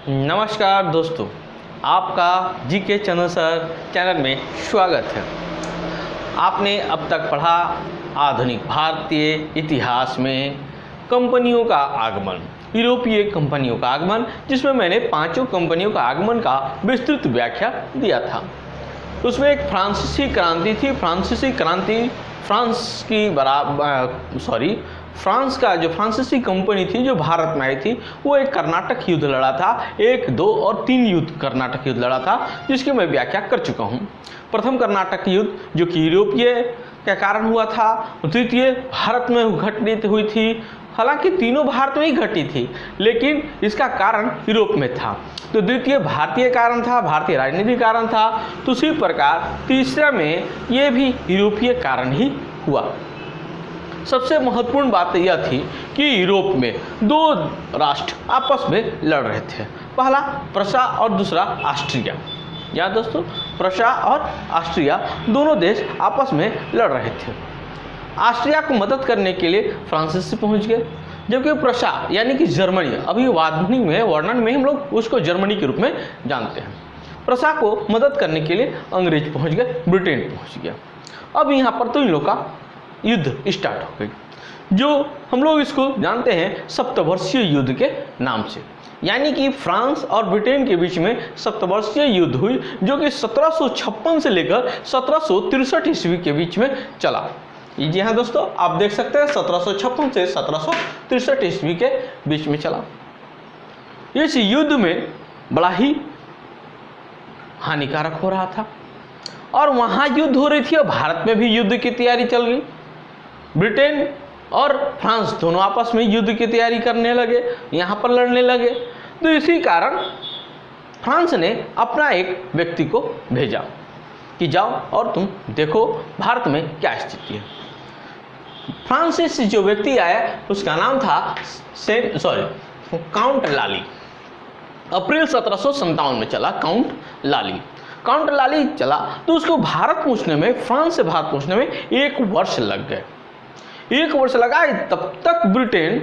नमस्कार दोस्तों, आपका जीके चैनल में स्वागत है। आपने अब तक पढ़ा आधुनिक भारतीय इतिहास में कंपनियों का आगमन, यूरोपीय कंपनियों का आगमन, जिसमें मैंने पांचों कंपनियों का आगमन का विस्तृत व्याख्या दिया था। उसमें एक फ्रांसीसी क्रांति थी। फ्रांसीसी क्रांति फ्रांस का जो फ्रांसीसी कंपनी थी जो भारत में आई थी, वो एक कर्नाटक युद्ध लड़ा था। 1, 2 और 3 युद्ध कर्नाटक युद्ध लड़ा था, जिसकी मैं व्याख्या कर चुका हूँ। प्रथम कर्नाटक युद्ध जो कि यूरोपीय के कारण हुआ था। द्वितीय भारत में घटित हुई थी। हालांकि तीनों भारत में ही घटी थी, लेकिन इसका कारण यूरोप में था। तो द्वितीय भारतीय कारण था, भारतीय राजनीतिक कारण था। तो उसी प्रकार तीसरा में ये भी यूरोपीय कारण ही हुआ। सबसे महत्वपूर्ण बात यह थी कि यूरोप में 2 राष्ट्र आपस में लड़ रहे थे। पहला प्रशा और दूसरा ऑस्ट्रिया। यहाँ दोस्तों, प्रशा और ऑस्ट्रिया दोनों देश आपस में लड़ रहे थे। ऑस्ट्रिया को मदद करने के लिए फ्रांसीसी पहुंच गए, जबकि प्रशा यानी कि जर्मनी, अभी आधुनिक में वर्णन में हम लोग उसको जर्मनी के रूप में जानते हैं। प्रशा को मदद करने के लिए अंग्रेज पहुंच गए, ब्रिटेन पहुंच गया। अब यहाँ पर तो इन लोग का युद्ध स्टार्ट हो गई, जो हम लोग इसको जानते हैं सप्तवर्षीय युद्ध के नाम से। यानी कि फ्रांस और ब्रिटेन के बीच में सप्तवर्षीय युद्ध हुई, जो कि 1756 से लेकर 1763 ईस्वी के बीच में चला। जी हाँ दोस्तों, आप देख सकते हैं 1756 से 1763 ईस्वी के बीच में चला। इस युद्ध में बड़ा ही हानिकारक हो रहा था, और वहाँ युद्ध हो रही थी और भारत में भी युद्ध की तैयारी चल गई। ब्रिटेन और फ्रांस दोनों आपस में युद्ध की तैयारी करने लगे, यहाँ पर लड़ने लगे। तो इसी कारण फ्रांस ने अपना एक व्यक्ति को भेजा कि जाओ और तुम देखो भारत में क्या स्थिति है। फ्रांस से जो व्यक्ति आया उसका नाम था काउंट लाली। अप्रैल 1757 में चला काउंट लाली चला। तो उसको भारत पहुंचने में, फ्रांस से भारत पहुंचने में 1 वर्ष लग गए। 1 वर्ष लगा। तब तक ब्रिटेन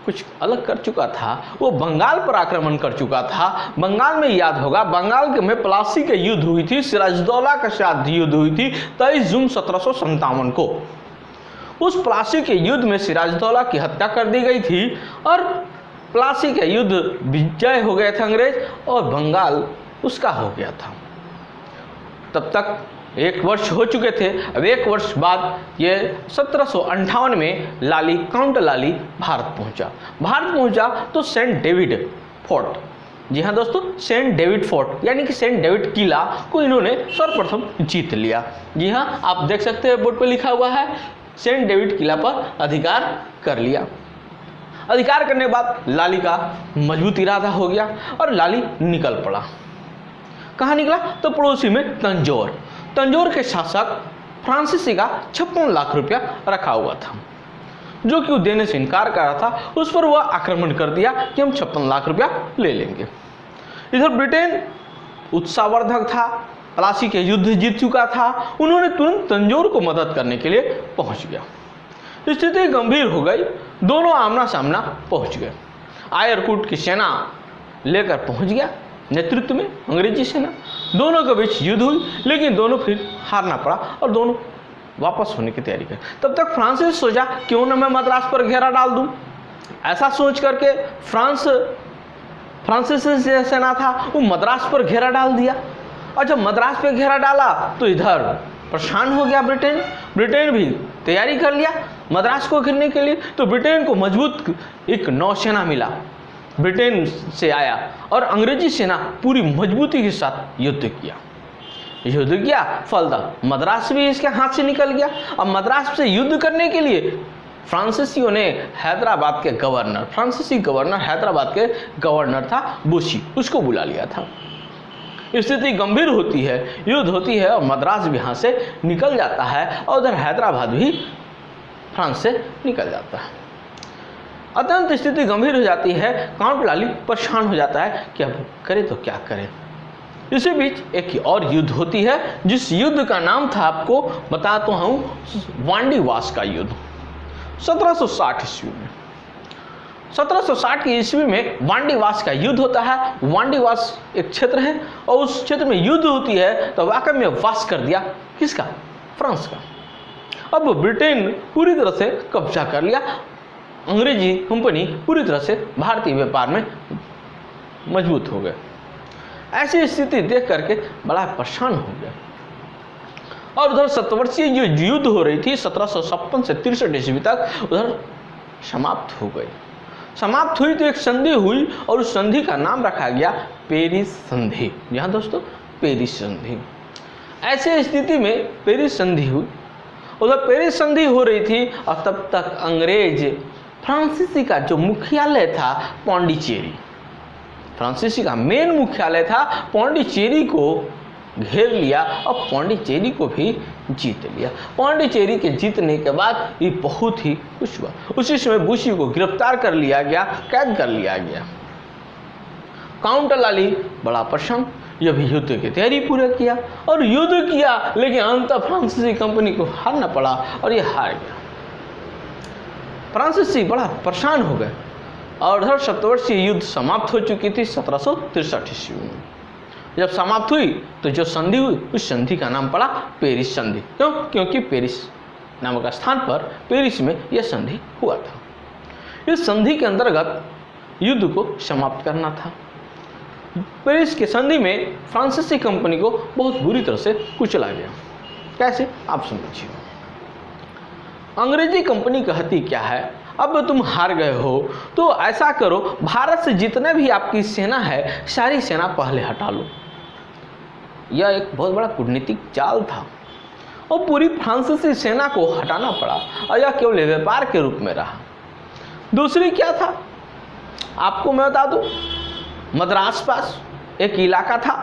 कुछ अलग कर चुका था, वो बंगाल पर आक्रमण कर चुका था। बंगाल में याद होगा, बंगाल में प्लासी के युद्ध हुई थी, सिराजदौला के साथ युद्ध हुई थी 23 जून 1757 को। उस प्लासी के युद्ध में सिराजदौला की हत्या कर दी गई थी और प्लासी के युद्ध विजय हो गए थे अंग्रेज, और बंगाल उसका हो गया था। तब तक 1 वर्ष हो चुके थे। अब 1 वर्ष बाद ये 1758 में काउंट लाली भारत पहुंचा तो सेंट डेविड फोर्ट, जी हाँ दोस्तों, सेंट डेविड फोर्ट यानी कि सेंट डेविड किला को इन्होंने सर्वप्रथम जीत लिया। जी हाँ, आप देख सकते हैं बोर्ड पर लिखा हुआ है, सेंट डेविड किला पर अधिकार कर लिया। अधिकार करने के बाद लाली का मजबूत इरादा हो गया और लाली निकल पड़ा। कहाँ निकला? तो पड़ोसी में तंजौर के शासक फ्रांसीसी का 56 लाख रुपया रखा हुआ था, जो कि वो देने से इनकार कर रहा था। उस पर वह आक्रमण कर दिया कि हम 56 लाख रुपया ले लेंगे। इधर ब्रिटेन उत्साहवर्धक था, प्लासी के युद्ध जीत चुका था। उन्होंने तुरंत तंजौर को मदद करने के लिए पहुंच गया। स्थिति गंभीर हो गई, दोनों आमना सामना पहुंच गए। आयरकुट की सेना लेकर पहुंच गया नेतृत्व में अंग्रेजी सेना। दोनों के बीच युद्ध हुई, लेकिन दोनों फिर हारना पड़ा और दोनों वापस होने की तैयारी कर। तब तक फ्रांस ने सोचा क्यों ना मैं मद्रास पर घेरा डाल दूं। ऐसा सोच करके फ्रांसीसी सेना था वो मद्रास पर घेरा डाल दिया, और जब मद्रास पर घेरा डाला तो इधर परेशान हो गया ब्रिटेन भी तैयारी कर लिया मद्रास को घेरने के लिए। तो ब्रिटेन को मजबूत एक नौसेना मिला, ब्रिटेन से आया, और अंग्रेजी सेना पूरी मजबूती के साथ युद्ध किया। फलतः मद्रास भी इसके हाथ से निकल गया। अब मद्रास से युद्ध करने के लिए फ्रांसीसियों ने हैदराबाद के गवर्नर था बुशी, उसको बुला लिया था। स्थिति गंभीर होती है, युद्ध होती है और मद्रास भी यहाँ से निकल जाता है, और उधर हैदराबाद भी फ्रांस से निकल जाता है। अत्यंत स्थिति गंभीर हो जाती है। काउंट लाली परेशान हो जाता है कि अब करे तो क्या करे। इसी बीच एक और युद्ध होती है, जिस युद्ध का नाम था, आपको बताता हूँ, वांडीवास का युद्ध 1760 ईस्वी में। 1760 की ईस्वी में वांडीवास का युद्ध होता है। वांडीवास एक क्षेत्र है और उस क्षेत्र में युद्ध होती है तो वाकई में वास कर दिया किसका? फ्रांस का। अब ब्रिटेन पूरी तरह से कब्जा कर लिया। अंग्रेजी कंपनी पूरी तरह से भारतीय व्यापार में मजबूत हो गए। ऐसी स्थिति देख करके बड़ा परेशान हो गया और उधर 7 वर्षीय जो युद्ध हो रही थी 1756 से 63 ईस्वी तक उधर समाप्त हो गई। समाप्त हुई तो एक संधि हुई और उस संधि का नाम रखा गया पेरिस संधि। यहाँ दोस्तों पेरिस संधि। ऐसे स्थिति में पेरिस संधि हुई। उधर पेरिस संधि हो रही थी और तब तक अंग्रेज फ्रांसीसी का जो मुख्यालय था पौंडीचेरी, फ्रांसीसी का मेन मुख्यालय था पौंडीचेरी को घेर लिया और पौंडीचेरी को भी जीत लिया। पौंडीचेरी के जीतने के बाद ये बहुत ही खुश हुआ। उसी समय बुशी को गिरफ्तार कर लिया गया, कैद कर लिया गया। काउंट लाली बड़ा प्रसन्न, यह भी युद्ध की तैयारी पूरा किया और युद्ध किया, लेकिन अंततः फ्रांसीसी कंपनी को हारना पड़ा और ये हार गया। फ्रांसीसी बड़ा परेशान हो गए और उधर 7 वर्षीय युद्ध समाप्त हो चुकी थी 1763 ईस्वी में। जब समाप्त हुई तो जो संधि हुई उस संधि का नाम पड़ा पेरिस संधि। क्यों? क्योंकि पेरिस नामक स्थान पर पेरिस में यह संधि हुआ था। इस संधि के अंतर्गत युद्ध को समाप्त करना था। पेरिस के संधि में फ्रांसीसी कंपनी को बहुत बुरी तरह से कुचला गया। कैसे? आप समझिए। अंग्रेजी कंपनी कहती क्या है, अब तुम हार गए हो तो ऐसा करो, भारत से जितने भी आपकी सेना है सारी सेना पहले हटा लो। यह एक बहुत बड़ा कूटनीतिक चाल था और पूरी फ्रांसीसी सेना को हटाना पड़ा और यह केवल व्यापार के रूप में रहा। दूसरी क्या था आपको मैं बता दूं, मद्रास पास एक इलाका था।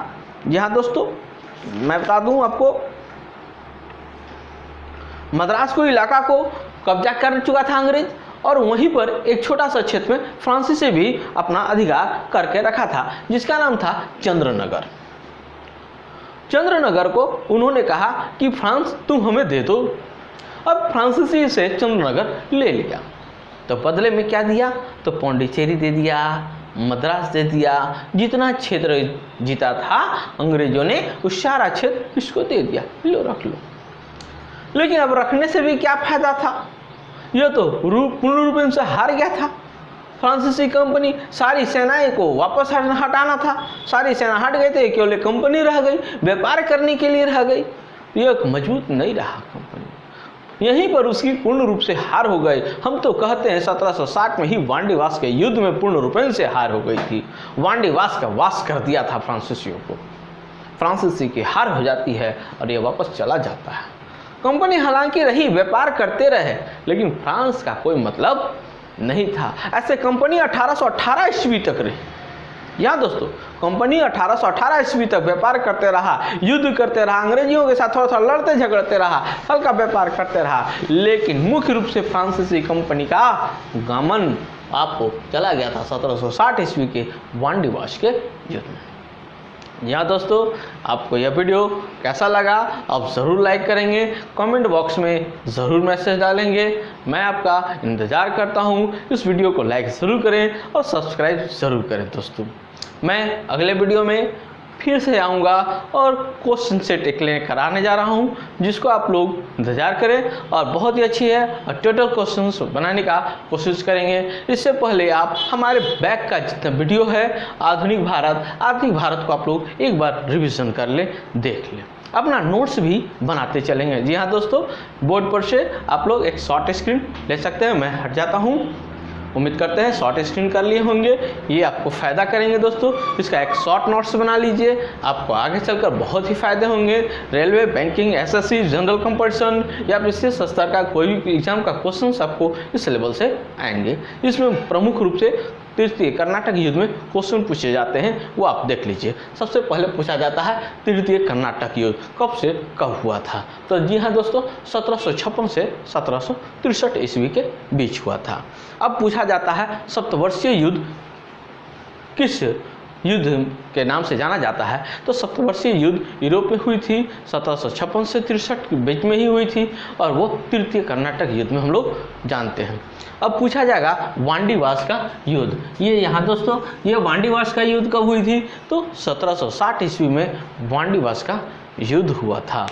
यहाँ दोस्तों मैं बता दूं आपको, मद्रास को इलाका को कब्जा कर चुका था अंग्रेज और वहीं पर एक छोटा सा क्षेत्र में फ्रांसीसी भी अपना अधिकार करके रखा था जिसका नाम था चंद्रनगर। चंद्रनगर को उन्होंने कहा कि फ्रांस तुम हमें दे दो। अब फ्रांसीसी से चंद्रनगर ले लिया तो बदले में क्या दिया, तो पौंडीचेरी दे दिया, मद्रास दे दिया। जितना क्षेत्र जीता था अंग्रेजों ने उस सारा क्षेत्र इसको दे दिया, लो रख लो। लेकिन अब रखने से भी क्या फायदा था, यह तो पूर्ण रूप से हार गया था। फ्रांसीसी कंपनी सारी सेनाएं को वापस हटाना था, सारी सेना हट गई थे, केवल कंपनी रह गई, व्यापार करने के लिए रह गई। यह मजबूत नहीं रहा कंपनी, यहीं पर उसकी पूर्ण रूप से हार हो गई। हम तो कहते हैं 1760 में ही वांडीवास के युद्ध में पूर्ण रूप से हार हो गई थी। वांडीवास का वास कर दिया था फ्रांसीसियों को। फ्रांसीसी की हार हो जाती है और यह वापस चला जाता है। कंपनी हालांकि रही, व्यापार करते रहे, लेकिन फ्रांस का कोई मतलब नहीं था। ऐसे कंपनी 1818 ईस्वी तक रही। यहाँ दोस्तों कंपनी 1818 ईस्वी तक व्यापार करते रहा, युद्ध करते रहा, अंग्रेजियों के साथ थोड़ा थोड़ा लड़ते झगड़ते रहा, हल्का व्यापार करते रहा, लेकिन मुख्य रूप से फ्रांसीसी कंपनी का गमन आपको चला गया था 1760 ईस्वी के वांडीवास के युद्ध में। यहाँ दोस्तों आपको यह वीडियो कैसा लगा आप ज़रूर लाइक करेंगे, कमेंट बॉक्स में ज़रूर मैसेज डालेंगे। मैं आपका इंतज़ार करता हूँ। इस वीडियो को लाइक ज़रूर करें और सब्सक्राइब ज़रूर करें। दोस्तों मैं अगले वीडियो में फिर से आऊँगा और क्वेश्चन सेट एक कराने जा रहा हूँ जिसको आप लोग इंतज़ार करें और बहुत ही अच्छी है और टोटल क्वेश्चंस बनाने का कोशिश करेंगे। इससे पहले आप हमारे बैक का जितना वीडियो है आधुनिक भारत को आप लोग एक बार रिवीजन कर ले, देख लें, अपना नोट्स भी बनाते चलेंगे। जी हाँ दोस्तों, बोर्ड पर से आप लोग एक शॉर्ट स्क्रीन ले सकते हैं। मैं हट जाता हूँ। उम्मीद करते हैं शॉर्ट स्क्रीन कर लिए होंगे, ये आपको फ़ायदा करेंगे। दोस्तों इसका एक शॉर्ट नोट्स बना लीजिए, आपको आगे चलकर बहुत ही फ़ायदे होंगे। Railway, banking, SSC, general competition या विशेष स्तर का कोई भी एग्जाम का क्वेश्चन आपको इस लेवल से आएंगे। इसमें प्रमुख रूप से तृतीय कर्नाटक युद्ध में क्वेश्चन पूछे जाते हैं, वो आप देख लीजिए। सबसे पहले पूछा जाता है तृतीय कर्नाटक युद्ध कब से कब हुआ था। तो जी हाँ दोस्तों 1756 से 1763 ईस्वी के बीच हुआ था। अब पूछा जाता है सप्तवर्षीय युद्ध किस युद्ध के नाम से जाना जाता है। तो 70 वर्षीय युद्ध यूरोप में हुई थी, 1756 से 63 के बीच में ही हुई थी, और वो तृतीय कर्नाटक युद्ध में हम लोग जानते हैं। अब पूछा जाएगा वांडीवास का युद्ध, ये यहाँ दोस्तों ये वांडीवास का युद्ध कब हुई थी? तो 1760 ईस्वी में वांडीवास का युद्ध हुआ था।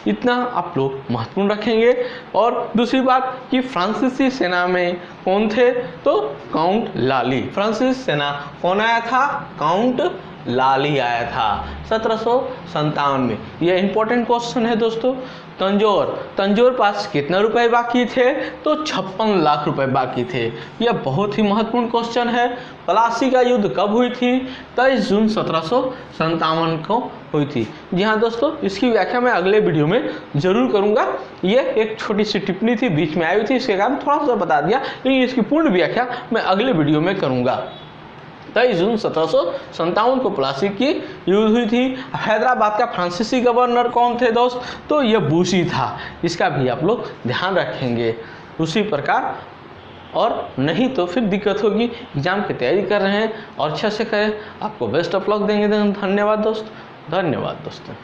इतना आप लोग महत्वपूर्ण रखेंगे। और दूसरी बात कि फ्रांसीसी सेना में कौन थे? तो काउंट लाली। फ्रांसीसी सेना कौन आया था? काउंट लाली आया था 1757 में। यह इंपॉर्टेंट क्वेश्चन है दोस्तों। तंजौर पास कितना रुपए बाकी थे? तो 56 लाख रुपए बाकी थे। यह बहुत ही महत्वपूर्ण क्वेश्चन है। प्लासी का युद्ध कब हुई थी? 23 जून 1757 को हुई थी। जी हाँ दोस्तों, इसकी व्याख्या मैं अगले वीडियो में जरूर करूंगा। ये एक छोटी सी टिप्पणी थी, बीच में आई हुई थी, इसके कारण थोड़ा सा बता दिया, लेकिन इसकी पूर्ण व्याख्या मैं अगले वीडियो में करूंगा। 23 जून 1757 को प्लासी की युद्ध हुई थी। हैदराबाद का फ्रांसीसी गवर्नर कौन थे दोस्त? तो ये बूसी था। इसका भी आप लोग ध्यान रखेंगे उसी प्रकार, और नहीं तो फिर दिक्कत होगी। एग्जाम की तैयारी कर रहे हैं और अच्छे से करें। आपको बेस्ट ऑफ लक देंगे। धन्यवाद दोस्त, धन्यवाद दोस्तों।